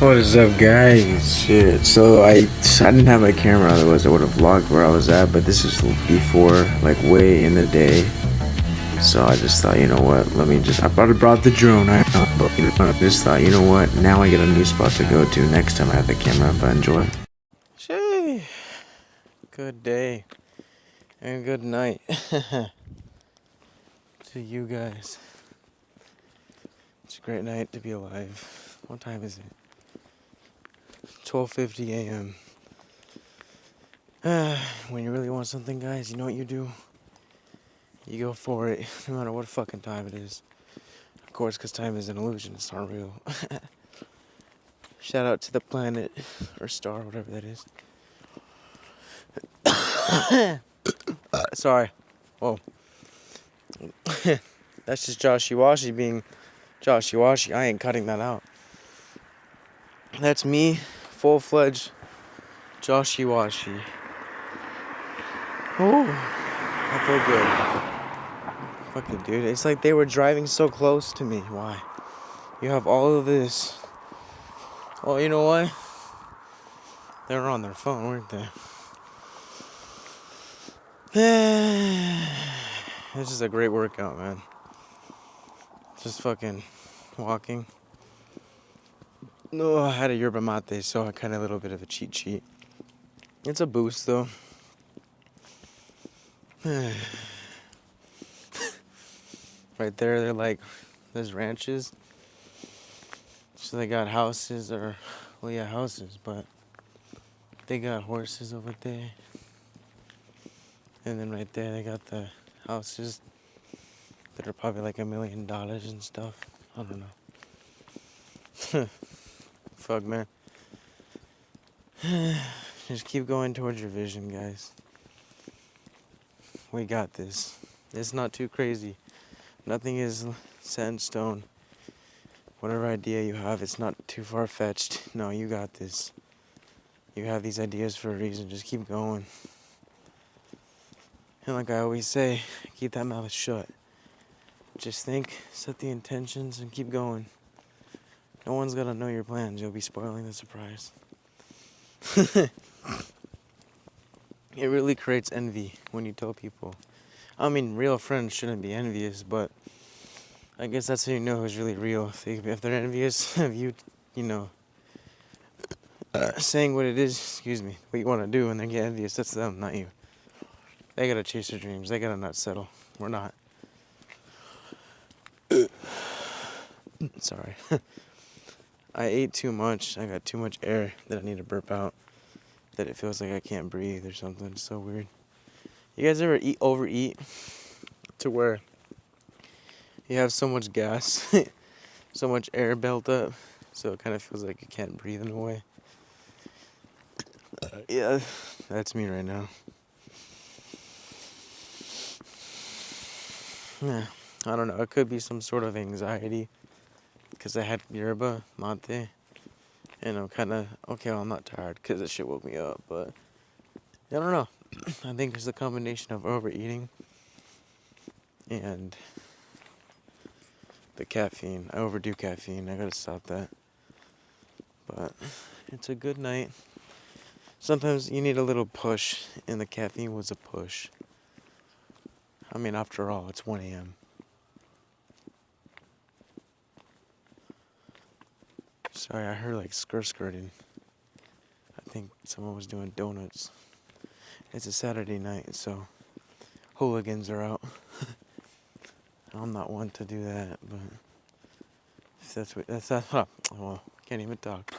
What is up, guys? Shit. So I didn't have my camera, otherwise I would have vlogged where I was at. But this is before, like way in the day. So I just thought, you know what? I brought the drone. I know, but you know, I just thought, you know what? Now I get a new spot to go to next time I have the camera. But enjoy. Shay. Good day and good night to you guys. It's a great night to be alive. What time is it? 12:50 a.m. When you really want something, guys, you know what you do? You go for it, no matter what fucking time it is. Of course, because time is an illusion, it's not real. Shout out to the planet, or star, whatever that is. Sorry. Whoa. That's just Joshy Washy being Joshy Washy. I ain't cutting that out. That's me, full-fledged Joshy Washy. Oh, I feel good. Fucking dude, it's like they were driving so close to me. Why? You have all of this. Well, you know what? They were on their phone, weren't they? This is a great workout, man. Just fucking walking. No, I had a yerba mate, so I kind of a little bit of a cheat sheet. It's a boost, though. Right there, they're like, there's ranches. So they got houses, houses, but they got horses over there. And then right there, they got the houses that are probably like $1 million and stuff. I don't know. Fuck, man. Just keep going towards your vision, guys. We got this. It's not too crazy. Nothing is set in stone. Whatever idea you have, it's not too far-fetched. No, you got this. You have these ideas for a reason. Just keep going. And like I always say, keep that mouth shut. Just think, set the intentions, and keep going. No one's gonna know your plans. You'll be spoiling the surprise. It really creates envy when you tell people. I mean, real friends shouldn't be envious, but I guess that's how you know who's really real. If they're envious of you, saying what it is, what you want to do, and they get envious, that's them, not you. They gotta chase their dreams. They gotta not settle. We're not. Sorry. I ate too much. I got too much air that I need to burp out. That it feels like I can't breathe or something. It's so weird. You guys ever overeat to where you have so much gas, so much air built up, so it kind of feels like you can't breathe in a way? Yeah, that's me right now. Yeah, I don't know. It could be some sort of anxiety because I had yerba mate, and I'm kind of okay. Well, I'm not tired because that shit woke me up, but I don't know. I think there's a combination of overeating and the caffeine. I overdo caffeine. I gotta stop that. But it's a good night. Sometimes you need a little push, and the caffeine was a push. I mean, after all, it's 1 a.m. Sorry, I heard like skirting. I think someone was doing donuts. It's a Saturday night, so hooligans are out. I'm not one to do that, but if that's well, can't even talk.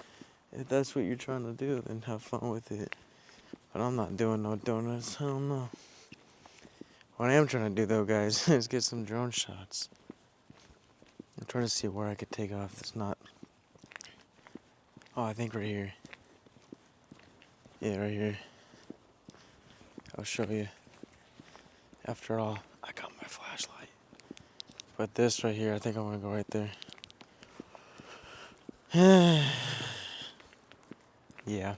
If that's what you're trying to do, then have fun with it. But I'm not doing no donuts. I don't know. What I am trying to do, though, guys, is get some drone shots. I'm trying to see where I could take off. It's not. Oh, I think right here. Yeah, right here. I'll show you. After all, I got my flashlight. But this right here, I think I'm gonna go right there. Yeah.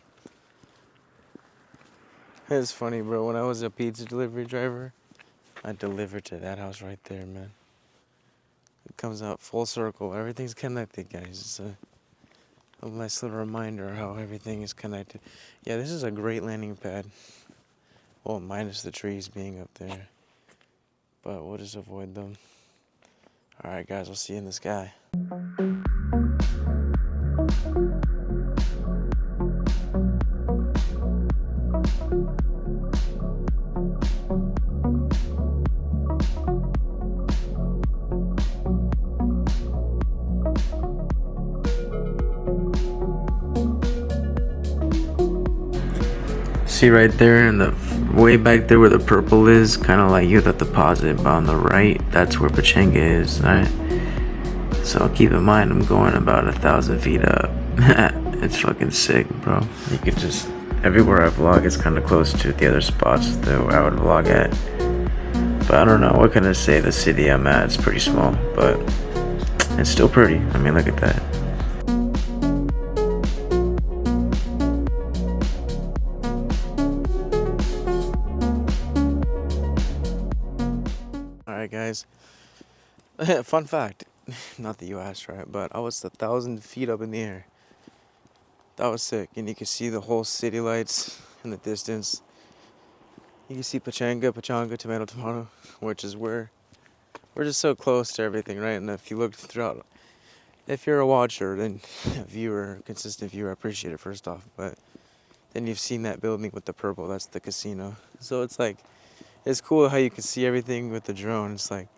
It's funny, bro. When I was a pizza delivery driver, I delivered to that house right there, man. It comes out full circle. Everything's connected, guys. A nice little reminder how everything is connected. Yeah, this is a great landing pad. Well, minus the trees being up there. But we'll just avoid them. Alright guys, I'll see you in the sky. See right there in the way back there where the purple is, kind of like you that deposit, but on the right, that's where Pachanga is, alright? So keep in mind, I'm going about 1,000 feet up. It's fucking sick, bro. You could just, everywhere I vlog, it's kind of close to the other spots that I would vlog at. But I don't know, what can I say? The city I'm at is pretty small, but it's still pretty. I mean, look at that. Alright guys, fun fact, not that you asked, right, but I was 1,000 feet up in the air. That was sick, and you can see the whole city lights in the distance. You can see Pachanga, tomato, which is where we're just so close to everything, right? And if you look throughout, if you're a watcher, then a viewer, a consistent viewer, I appreciate it first off, but then you've seen that building with the purple, that's the casino. So it's like, it's cool how you can see everything with the drone. It's like,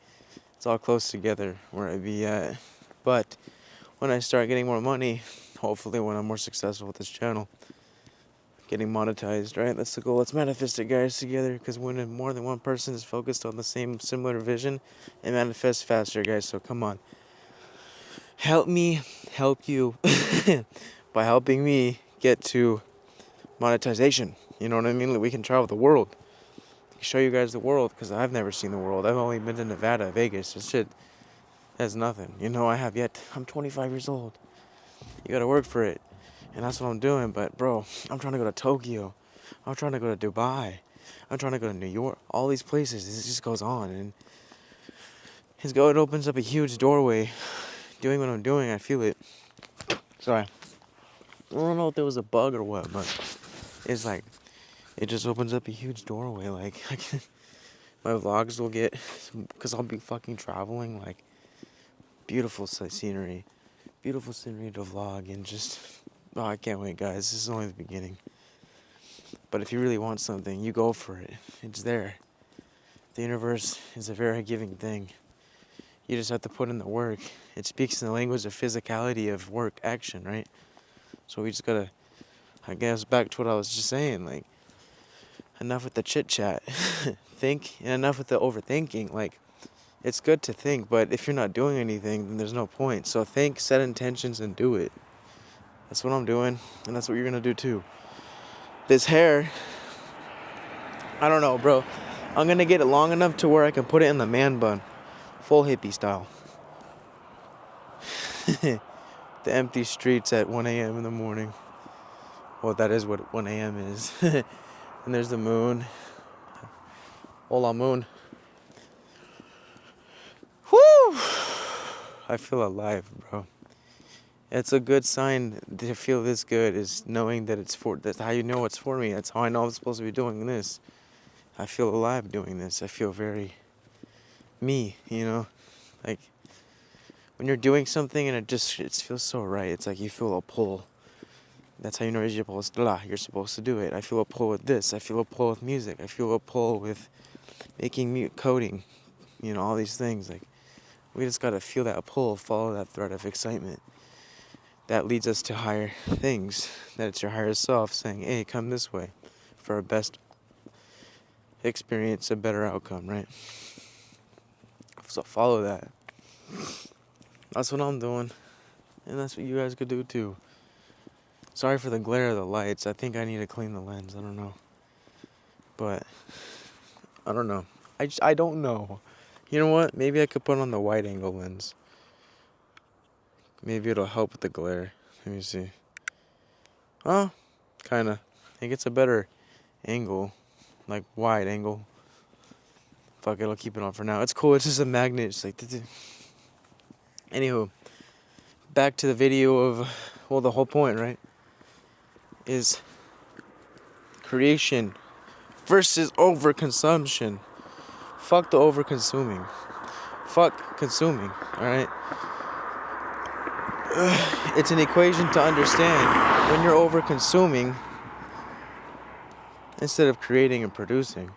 it's all close together where I'd be at. But when I start getting more money, hopefully when I'm more successful with this channel, getting monetized, right? That's the goal. Let's manifest it, guys, together, because when more than one person is focused on the same similar vision, it manifests faster, guys. So come on. Help me help you by helping me get to monetization. You know what I mean? Like, we can travel the world. Show you guys the world, because I've never seen the world. I've only been to Nevada, Vegas. This shit has nothing. You know, I have yet. I'm 25 years old. You gotta work for it. And that's what I'm doing. But, bro, I'm trying to go to Tokyo. I'm trying to go to Dubai. I'm trying to go to New York. All these places. It just goes on. And it opens up a huge doorway. Doing what I'm doing, I feel it. Sorry. I don't know if there was a bug or what, but it's like, it just opens up a huge doorway. Like, my vlogs will get, because I'll be fucking traveling, like, beautiful scenery to vlog, and just, oh, I can't wait, guys. This is only the beginning. But if you really want something, you go for it. It's there. The universe is a very giving thing. You just have to put in the work. It speaks in the language of physicality, of work, action, right? So we just gotta, I guess, back to what I was just saying, like, enough with the chit chat. Think, and enough with the overthinking. Like, it's good to think, but if you're not doing anything, then there's no point. So think, set intentions, and do it. That's what I'm doing, and that's what you're gonna do too. This hair, I don't know, bro. I'm gonna get it long enough to where I can put it in the man bun, full hippie style. The empty streets at 1 a.m. in the morning. Well, that is what 1 a.m. is. And there's the moon. Hola, moon. Woo! I feel alive, bro. It's a good sign to feel this good, is knowing that it's for, that's how you know it's for me. That's how I know I'm supposed to be doing this. I feel alive doing this. I feel very me, you know? Like, when you're doing something and it feels so right, it's like you feel a pull. That's how you know you're supposed to do it. I feel a pull with this. I feel a pull with music. I feel a pull with making coding. You know, all these things. Like, we just gotta feel that pull, follow that thread of excitement. That leads us to higher things. That it's your higher self saying, hey, come this way for a best experience, a better outcome, right? So follow that. That's what I'm doing. And that's what you guys could do too. Sorry for the glare of the lights. I think I need to clean the lens. I don't know. But, I don't know. I don't know. You know what? Maybe I could put on the wide angle lens. Maybe it'll help with the glare. Let me see. Oh, kinda. I think it's a better angle. Like, wide angle. Fuck it, I'll keep it on for now. It's cool. It's just a magnet. It's like, anywho. Back to the video of well, the whole point, right, is creation versus overconsumption. Fuck the overconsuming. Fuck consuming, alright? It's an equation to understand. When you're overconsuming, instead of creating and producing,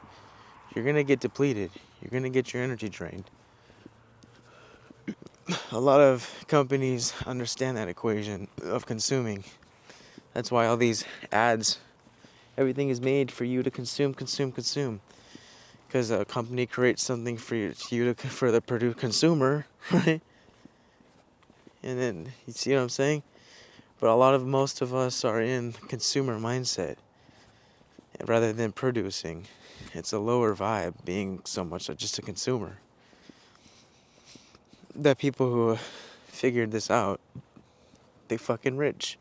you're gonna get depleted. You're gonna get your energy drained. A lot of companies understand that equation of consuming. That's why all these ads, everything is made for you to consume. Because a company creates something for for the consumer, right? And then you see what I'm saying? But most of us are in consumer mindset rather than producing. It's a lower vibe being so much just a consumer. The people who figured this out, they fucking rich.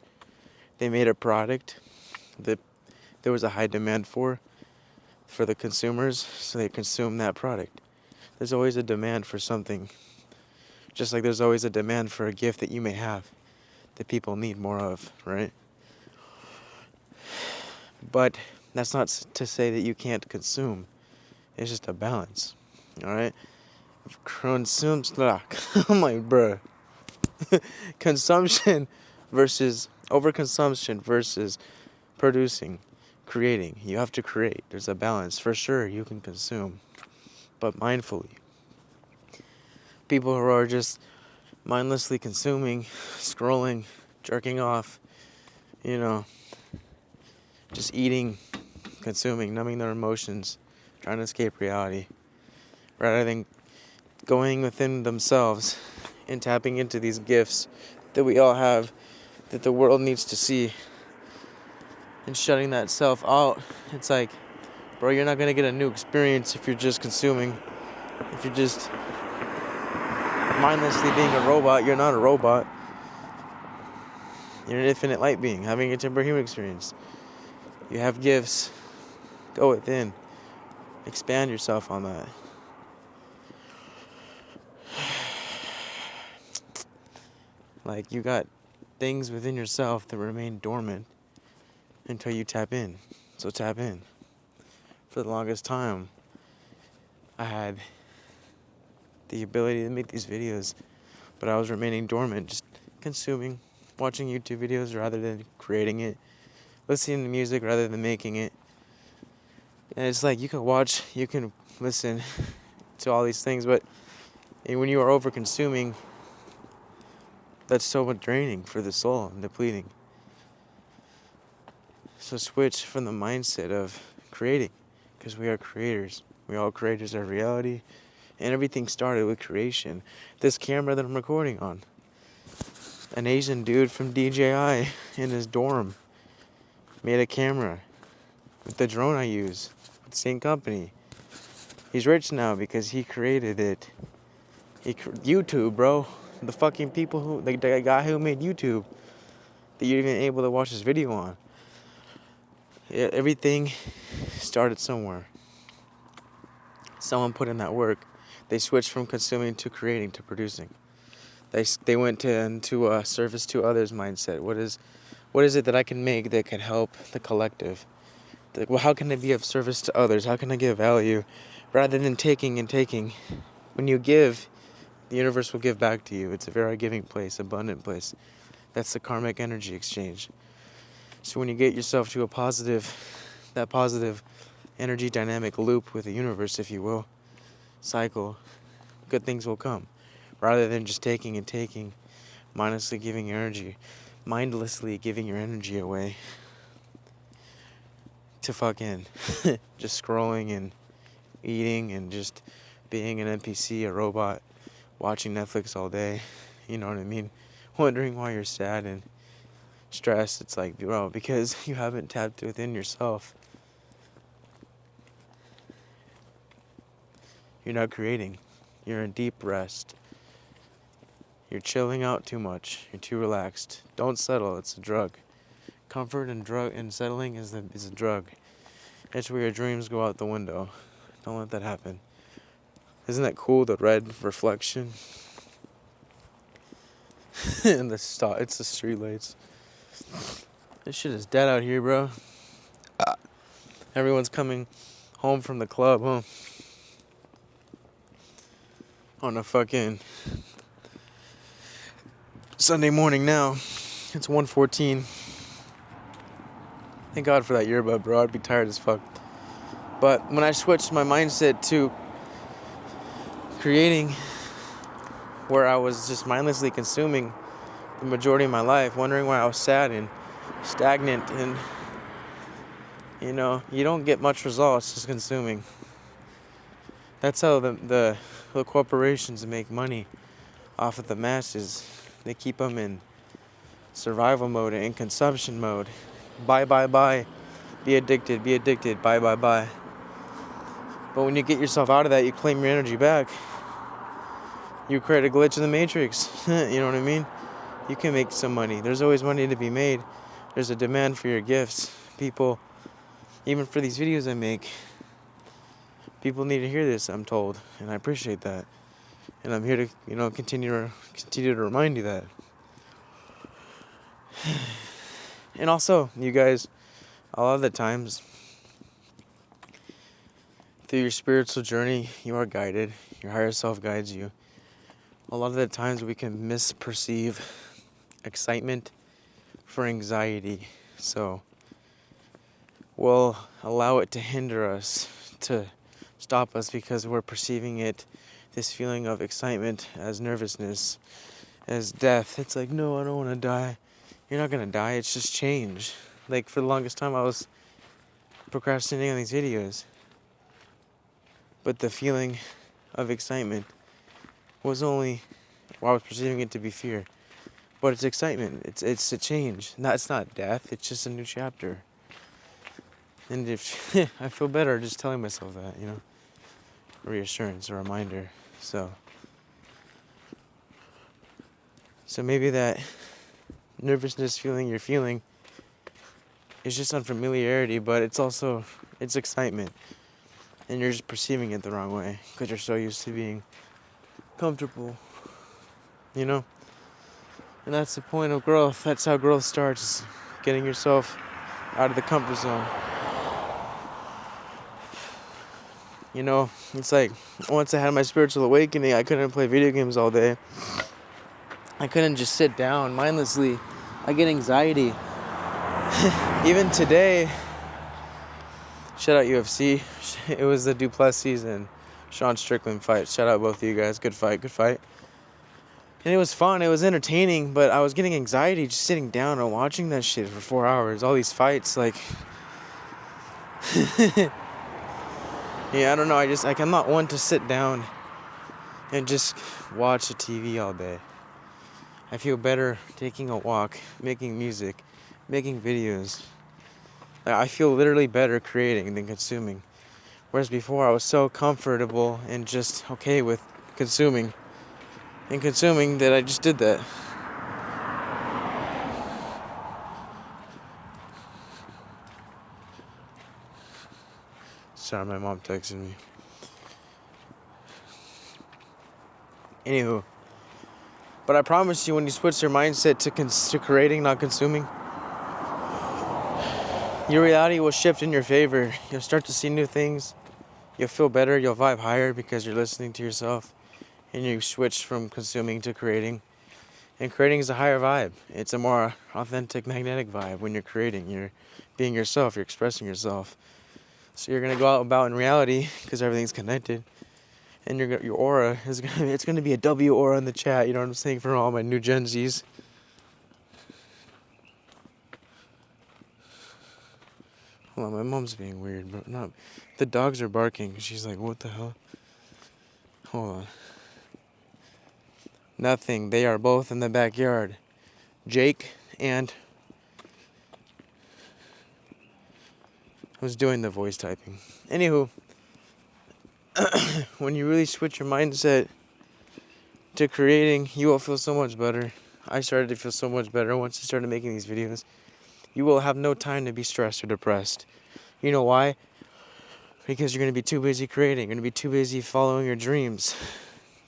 They made a product that there was a high demand for the consumers, so they consume that product. There's always a demand for something. Just like there's always a demand for a gift that you may have that people need more of, right? But that's not to say that you can't consume. It's just a balance, alright? Consume slack. I'm like, bruh. Consumption versus overconsumption versus producing, creating. You have to create. There's a balance. For sure, you can consume, but mindfully. People who are just mindlessly consuming, scrolling, jerking off, just eating, consuming, numbing their emotions, trying to escape reality, rather than going within themselves and tapping into these gifts that we all have, that the world needs to see, and shutting that self out. It's like, bro, you're not gonna get a new experience if you're just consuming. If you're just mindlessly being a robot, you're not a robot. You're an infinite light being having a temporary human experience. You have gifts. Go within. Expand yourself on that. Like, you got things within yourself that remain dormant until you tap in. So tap in. For the longest time, I had the ability to make these videos, but I was remaining dormant, just consuming, watching YouTube videos rather than creating it, listening to music rather than making it. And it's like, you can listen to all these things, but when you are over consuming, that's so much draining for the soul and depleting. So switch from the mindset of creating, because we are creators. We are all creators of reality, and everything started with creation. This camera that I'm recording on, an Asian dude from DJI in his dorm made a camera with the drone I use, with the same company. He's rich now because he created it. YouTube, bro. The fucking people the guy who made YouTube, that you're even able to watch this video on. Yeah, everything started somewhere. Someone put in that work. They switched from consuming to creating to producing. They went into a service to others mindset. What is it that I can make that can help the collective? Well, how can I be of service to others? How can I give value rather than taking and taking? When you give, the universe will give back to you. It's a very giving place, abundant place. That's the karmic energy exchange. So when you get yourself to that positive energy dynamic loop with the universe, if you will, cycle, good things will come. Rather than just taking and taking, mindlessly giving your energy away to fucking just scrolling and eating and just being an NPC, a robot, watching Netflix all day, you know what I mean? Wondering why you're sad and stressed. It's like, bro, because you haven't tapped within yourself. You're not creating. You're in deep rest. You're chilling out too much. You're too relaxed. Don't settle. It's a drug. Comfort and settling is a drug. It's where your dreams go out the window. Don't let that happen. Isn't that cool? The red reflection and it's the street lights. This shit is dead out here, bro. Everyone's coming home from the club, huh? On a fucking Sunday morning now. It's 1:14. Thank God for that earbud, bro. I'd be tired as fuck. But when I switched my mindset to creating, where I was just mindlessly consuming the majority of my life, wondering why I was sad and stagnant, and you don't get much results just consuming. That's how the corporations make money off of the masses. They keep them in survival mode and in consumption mode. Buy, be addicted, buy. But when you get yourself out of that, you claim your energy back. You create a glitch in the matrix. You know what I mean? You can make some money. There's always money to be made. There's a demand for your gifts. People, even for these videos I make, people need to hear this, I'm told, and I appreciate that. And I'm here to, continue to remind you that. And also, you guys, a lot of the times, through your spiritual journey, you are guided. Your higher self guides you. A lot of the times we can misperceive excitement for anxiety. So we'll allow it to hinder us, to stop us, because we're perceiving it, this feeling of excitement, as nervousness, as death. It's like, no, I don't want to die. You're not going to die. It's just change. Like, for the longest time, I was procrastinating on these videos. But the feeling of excitement was only, I was perceiving it to be fear. But it's excitement. It's a change. It's not death. It's just a new chapter. And if I feel better just telling myself that, reassurance, a reminder. So maybe that nervousness feeling you're feeling is just unfamiliarity, but it's excitement. And you're just perceiving it the wrong way because you're so used to being comfortable, And that's the point of growth. That's how growth starts, getting yourself out of the comfort zone. It's like, once I had my spiritual awakening, I couldn't play video games all day. I couldn't just sit down mindlessly. I get anxiety. Even today, shout out UFC. It was the Duplessis and Sean Strickland fight. Shout out both of you guys. Good fight. And it was fun. It was entertaining, but I was getting anxiety just sitting down and watching that shit for 4 hours. All these fights, like... Yeah, I don't know. I'm not one to sit down and just watch the TV all day. I feel better taking a walk, making music, making videos. I feel literally better creating than consuming. Whereas before I was so comfortable and just okay with consuming that I just did that. Sorry, my mom texted me. Anywho. But I promise you, when you switch your mindset to creating, not consuming, your reality will shift in your favor. You'll start to see new things. You'll feel better. You'll vibe higher because you're listening to yourself. And you switch from consuming to creating. And creating is a higher vibe. It's a more authentic, magnetic vibe when you're creating. You're being yourself. You're expressing yourself. So you're going to go out about in reality because everything's connected. And your aura it's going to be a W aura in the chat. You know what I'm saying? For all my new Gen Zs. Hold on, my mom's being weird, bro. The dogs are barking. She's like, what the hell? Hold on. Nothing. They are both in the backyard. Jake and... I was doing the voice typing. Anywho, when you really switch your mindset to creating, you will feel so much better. I started to feel so much better once I started making these videos. You will have no time to be stressed or depressed. You know why? Because you're going to be too busy creating. You're going to be too busy following your dreams.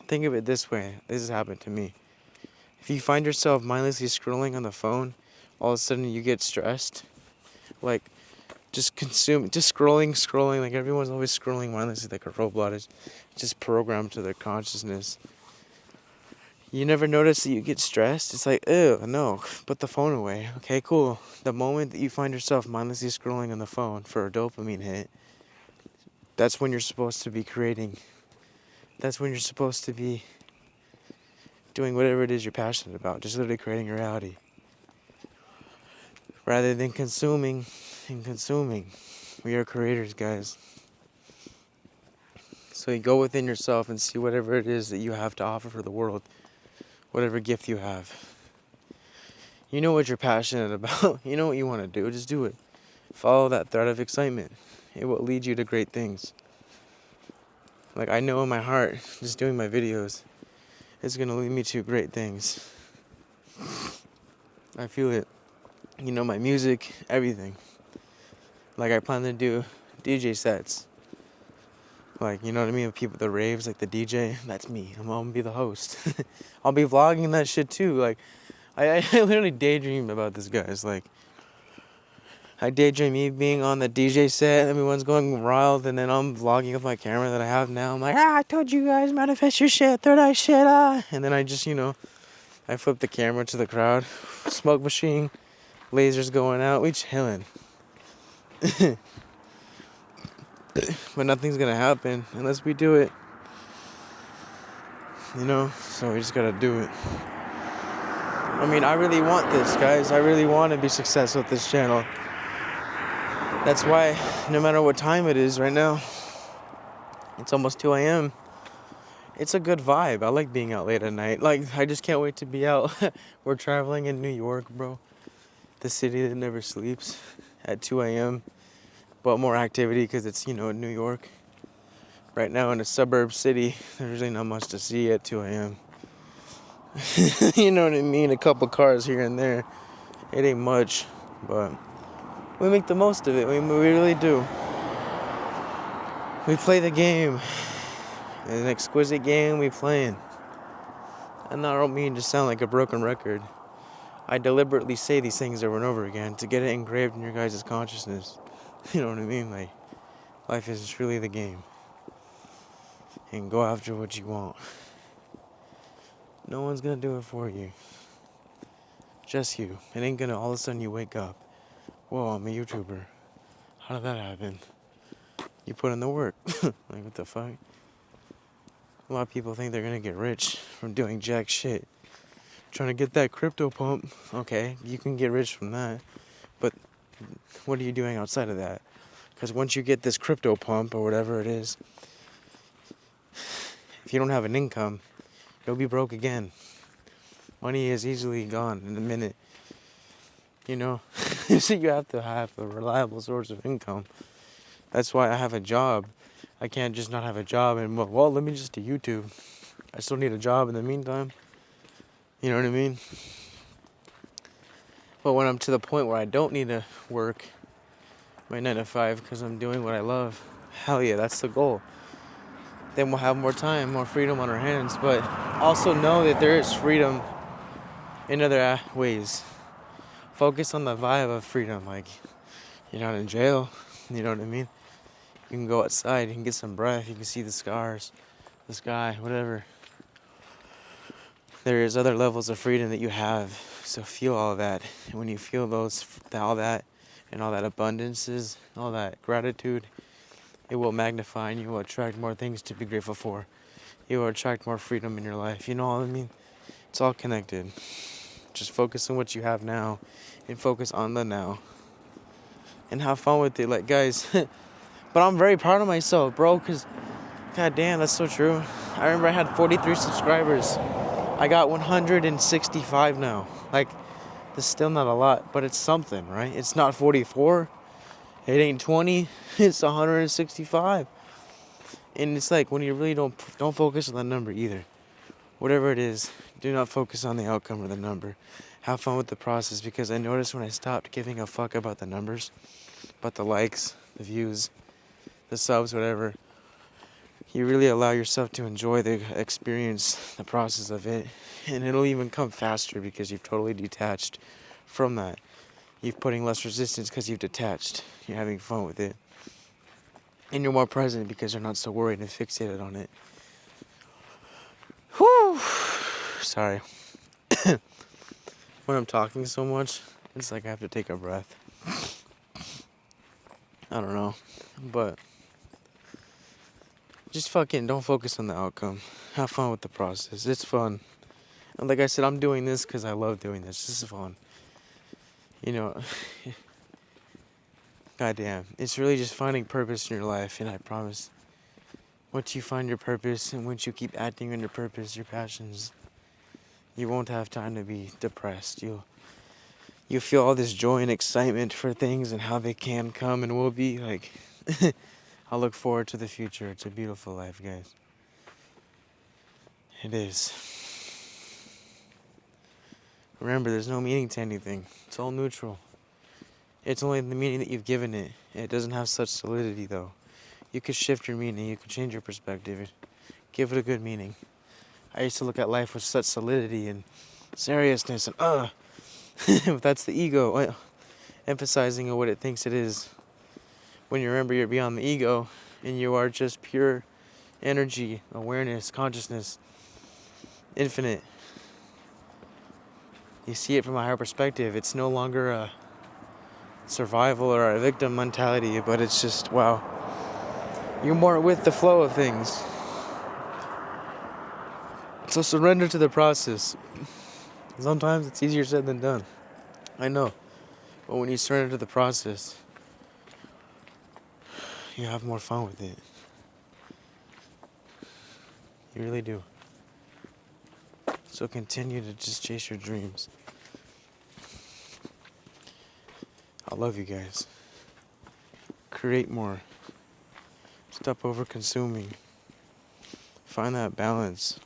Think of it this way. This has happened to me. If you find yourself mindlessly scrolling on the phone all of a sudden you get stressed. Like, just scrolling. Like, everyone's always scrolling mindlessly like a robot. It's just programmed to their consciousness. You never notice that you get stressed. It's like, ew, no, put the phone away. Okay, cool. The moment that you find yourself mindlessly scrolling on the phone for a dopamine hit, that's when you're supposed to be creating. That's when you're supposed to be doing whatever it is you're passionate about. Just literally creating a reality. Rather than consuming and consuming. We are creators, guys. So you go within yourself and see whatever it is that you have to offer for the world. Whatever gift you have. You know what you're passionate about. You know what you want to do. Just do it. Follow that thread of excitement. It will lead you to great things. Like, I know in my heart, just doing my videos, it's going to lead me to great things. I feel it. You know, my music, everything. Like, I plan to do DJ sets. Like, you know what I mean? People, the raves, like the DJ, that's me. I'm gonna be the host. I'll be vlogging that shit too. Like, I literally daydream about this, guys. Like, I daydream me being on the DJ set, everyone's going wild, and then I'm vlogging with my camera that I have now. I'm like, I told you guys, manifest your shit, third eye shit, And then I just, I flip the camera to the crowd, smoke machine, lasers going out, we chilling. But nothing's gonna happen unless we do it. So we just gotta do it. I mean, I really want this, guys. I really want to be successful with this channel. That's why, no matter what time it is right now, it's almost 2 a.m. It's a good vibe. I like being out late at night. Like, I just can't wait to be out. We're traveling in New York, bro. The city that never sleeps at 2 a.m. But more activity because it's, New York. Right now in a suburb city, there's really not much to see at 2 a.m. You know what I mean? A couple cars here and there. It ain't much, but we make the most of it. We really do. We play the game. It's an exquisite game we playing. And I don't mean to sound like a broken record. I deliberately say these things over and over again to get it engraved in your guys' consciousness. You know what I mean? Like, life is just really the game. And go after what you want. No one's gonna do it for you. Just you. It ain't gonna all of a sudden you wake up. Whoa, I'm a YouTuber. How did that happen? You put in the work. Like, what the fuck? A lot of people think they're gonna get rich from doing jack shit. Trying to get that crypto pump. Okay, you can get rich from that. But what are you doing outside of that? Because once you get this crypto pump or whatever it is, if you don't have an income, you'll be broke again. Money is easily gone in a minute. So you have to have a reliable source of income. That's why I have a job. I can't just not have a job and, well, let me just do YouTube. I still need a job in the meantime. You know what I mean? But when I'm to the point where I don't need to work my 9 to 5 because I'm doing what I love, hell yeah, that's the goal. Then we'll have more time, more freedom on our hands. But also know that there is freedom in other ways. Focus on the vibe of freedom. Like, you're not in jail. You know what I mean? You can go outside. You can get some breath. You can see the stars, the sky, whatever. There is other levels of freedom that you have. So feel all of that. And when you feel all that, and all that abundances, all that gratitude, it will magnify and you will attract more things to be grateful for. You will attract more freedom in your life. You know what I mean? It's all connected. Just focus on what you have now and focus on the now. And have fun with it. Like, guys, but I'm very proud of myself, bro, because, god damn, that's so true. I remember I had 43 subscribers. I got 165 now. Like, that's still not a lot, but it's something, right? It's not 44. It ain't 20. It's 165. And it's like, when you really don't focus on the number either. Whatever it is, do not focus on the outcome or the number. Have fun with the process, because I noticed when I stopped giving a fuck about the numbers, about the likes, the views, the subs, whatever, you really allow yourself to enjoy the experience, the process of it, and it'll even come faster because you've totally detached from that. You're putting less resistance because you've detached. You're having fun with it. And you're more present because you're not so worried and fixated on it. Whew! Sorry. When I'm talking so much, it's like I have to take a breath. I don't know. But just fucking don't focus on the outcome. Have fun with the process. It's fun. And like I said, I'm doing this because I love doing this. This is fun. You know, goddamn. It's really just finding purpose in your life. And I promise, once you find your purpose and once you keep acting on your purpose, your passions, you won't have time to be depressed. You'll feel all this joy and excitement for things and how they can come and will be. Like, I look forward to the future. It's a beautiful life, guys. It is. Remember, there's no meaning to anything. It's all neutral. It's only the meaning that you've given it. It doesn't have such solidity, though. You could shift your meaning. You could change your perspective. Give it a good meaning. I used to look at life with such solidity and seriousness and that's the ego emphasizing on what it thinks it is. When you remember you're beyond the ego and you are just pure energy, awareness, consciousness, infinite. You see it from a higher perspective. It's no longer a survival or a victim mentality, but it's just, wow. You're more with the flow of things. So surrender to the process. Sometimes it's easier said than done. I know. But when you surrender to the process, you have more fun with it. You really do. So continue to just chase your dreams. I love you guys. Create more. Stop over consuming. Find that balance.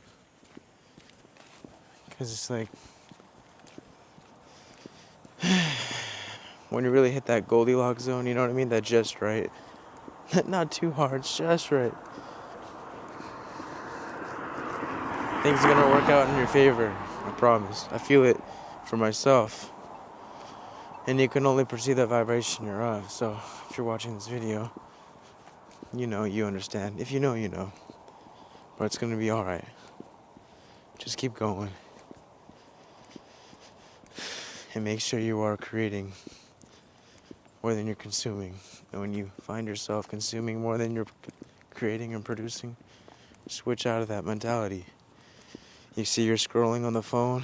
Because it's like, when you really hit that Goldilocks zone, you know what I mean? That just right. Not too hard, it's just right. Things are gonna work out in your favor, I promise. I feel it for myself. And you can only perceive that vibration you're of. So if you're watching this video, you know, you understand. If you know, you know. But it's gonna be alright. Just keep going. And make sure you are creating more than you're consuming. And when you find yourself consuming more than you're creating and producing, switch out of that mentality. You see you're scrolling on the phone,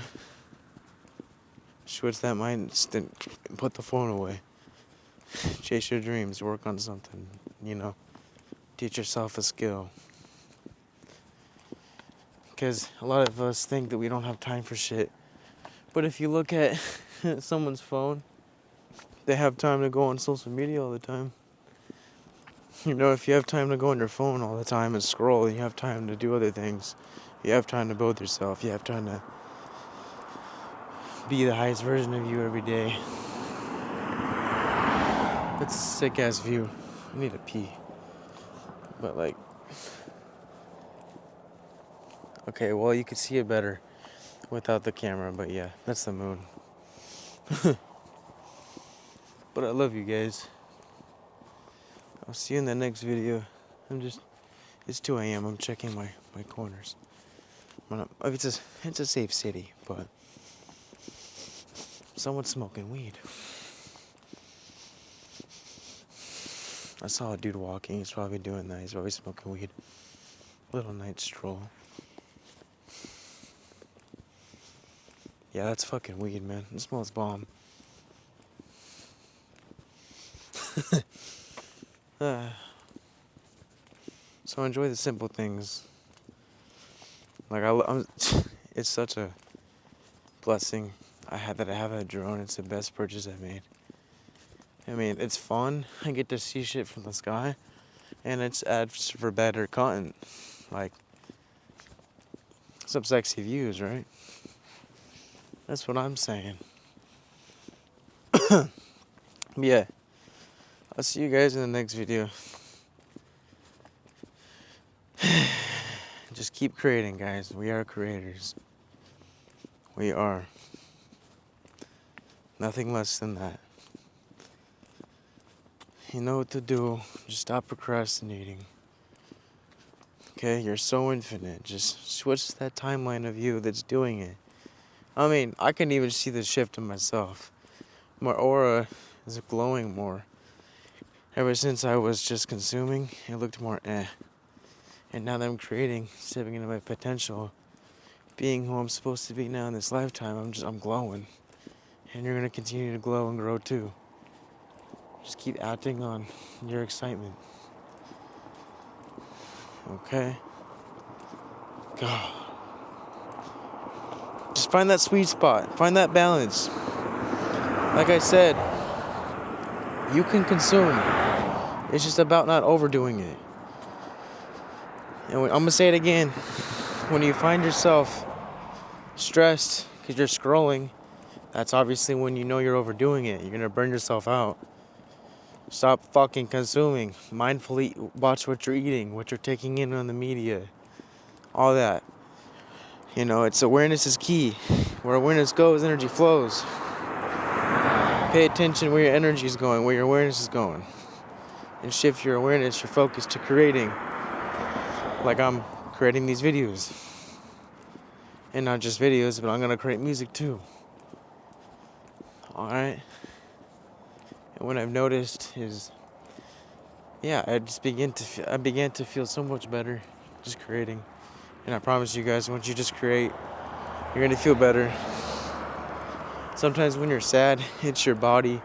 switch that mind, put the phone away. Chase your dreams, work on something, you know. Teach yourself a skill. Because a lot of us think that we don't have time for shit. But if you look at someone's phone, they have time to go on social media all the time. You know, if you have time to go on your phone all the time and scroll, you have time to do other things. You have time to build yourself. You have time to be the highest version of you every day. That's a sick ass view. I need to pee. But like, okay, well, you could see it better without the camera, but yeah, that's the moon. But I love you guys. I'll see you in the next video. It's 2 a.m. I'm checking my corners. It's a safe city, but someone's smoking weed. I saw a dude walking. He's probably doing that. He's probably smoking weed. Little night stroll. Yeah, that's fucking weed, man. It smells bomb. So enjoy the simple things. Like it's such a blessing I have a drone. It's the best purchase I've made. I mean, it's fun. I get to see shit from the sky, and it's adds for better content. Like some sexy views, right? That's what I'm saying. Yeah. I'll see you guys in the next video. Just keep creating, guys. We are creators. We are. Nothing less than that. You know what to do. Just stop procrastinating. Okay, you're so infinite. Just switch that timeline of you that's doing it. I mean, I can even see the shift in myself. My aura is glowing more. Ever since I was just consuming, it looked more eh. And now that I'm creating, stepping into my potential, being who I'm supposed to be now in this lifetime, I'm glowing. And you're gonna continue to glow and grow too. Just keep acting on your excitement. Okay? God. Just find that sweet spot. Find that balance. Like I said, you can consume. It's just about not overdoing it. And I'm gonna say it again. When you find yourself stressed because you're scrolling, that's obviously when you know you're overdoing it. You're gonna burn yourself out. Stop fucking consuming. Mindfully watch what you're eating, what you're taking in on the media, all that. You know, it's awareness is key. Where awareness goes, energy flows. Pay attention where your energy is going, where your awareness is going. And shift your awareness, your focus to creating. Like I'm creating these videos. And not just videos, but I'm gonna create music too. Alright? And what I've noticed is, yeah, I began to feel so much better just creating. And I promise you guys, once you just create, you're gonna feel better. Sometimes when you're sad, it's your body,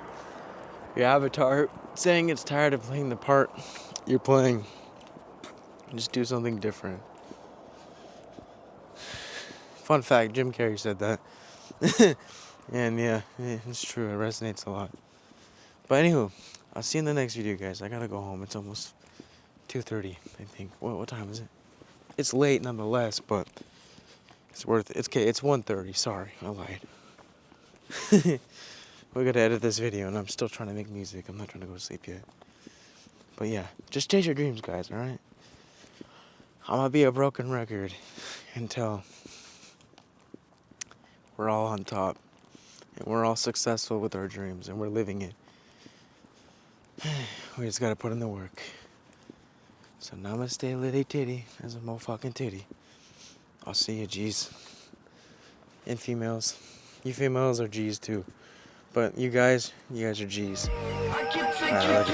your avatar, saying it's tired of playing the part you're playing. Just do something different. Fun fact, Jim Carrey said that. And yeah, it's true, it resonates a lot. But anywho, I'll see you in the next video, guys. I gotta go home. It's almost 2:30, I think. What time is it? It's late nonetheless, but it's worth it. It's okay, it's 1:30. Sorry, I lied. We gotta edit this video, and I'm still trying to make music. I'm not trying to go to sleep yet. But yeah, just chase your dreams, guys, alright? I'm gonna be a broken record until we're all on top. And we're all successful with our dreams, and we're living it. We just gotta put in the work. So namaste, litty titty, as a motherfucking titty. I'll see you, G's. And females. You females are G's too. But you guys are G's. Alright,